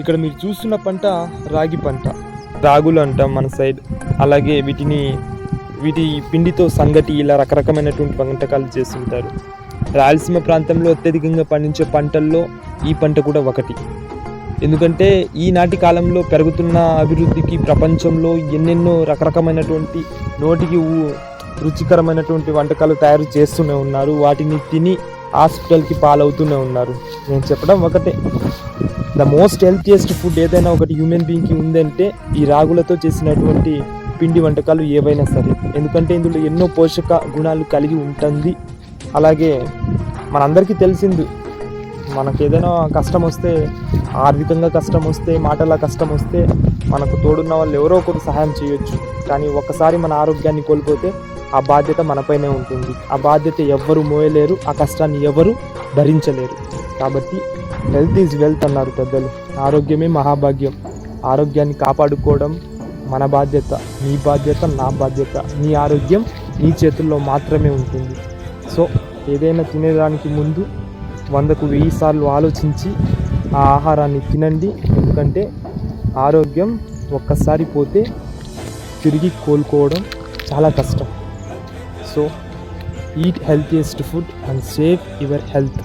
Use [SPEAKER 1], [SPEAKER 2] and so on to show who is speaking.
[SPEAKER 1] ఇక్కడ మీరు చూస్తున్న పంట రాగి పంట. రాగులు అంటాం మన సైడ్. అలాగే వీటి పిండితో సంగటి ఇలా రకరకమైనటువంటి వంటకాలు చేస్తుంటారు. రాయలసీమ ప్రాంతంలో అత్యధికంగా పండించే పంటల్లో ఈ పంట కూడా ఒకటి. ఎందుకంటే ఈనాటి కాలంలో పెరుగుతున్న అభివృద్ధికి ప్రపంచంలో ఎన్నెన్నో రకరకమైనటువంటి నోటికి రుచికరమైనటువంటి వంటకాలు తయారు చేస్తూనే ఉన్నారు. వాటిని తిని హాస్పిటల్కి పాలవుతూనే ఉన్నారు. నేను చెప్పడం ఒకటే, ద మోస్ట్ హెల్తియెస్ట్ ఫుడ్ ఏదైనా ఒకటి హ్యూమన్ బీయింగ్కి ఉందంటే ఈ రాగులతో చేసినటువంటి పిండి వంటకాలు ఏవైనా సరే. ఎందుకంటే ఇందులో ఎన్నో పోషక గుణాలు కలిగి ఉంటుంది. అలాగే మనందరికీ తెలిసింది, మనకు ఏదైనా కష్టం వస్తే, ఆర్థికంగా కష్టం వస్తే, మాటల కష్టం వస్తే మనకు తోడున్న వాళ్ళు ఎవరో ఒకరు సహాయం చేయొచ్చు. కానీ ఒక్కసారి మన ఆరోగ్యాన్ని కోల్పోతే ఆ బాధ్యత మనపైనే ఉంటుంది. ఆ బాధ్యత ఎవ్వరు మోయలేరు, ఆ కష్టాన్ని ఎవరు భరించలేరు. కాబట్టి హెల్త్ ఈజ్ వెల్త్ అన్నారు పెద్దలు. ఆరోగ్యమే మహాభాగ్యం. ఆరోగ్యాన్ని కాపాడుకోవడం మన బాధ్యత, నీ బాధ్యత, నా బాధ్యత. నీ ఆరోగ్యం నీ చేతుల్లో మాత్రమే ఉంటుంది. సో ఏదైనా తినేదానికి ముందు 100కు 1000 సార్లు ఆలోచించి ఆ ఆహారాన్ని తినండి. ఎందుకంటే ఆరోగ్యం ఒక్కసారి పోతే తిరిగి కోలుకోవడం చాలా కష్టం. So eat healthiest food and save your health.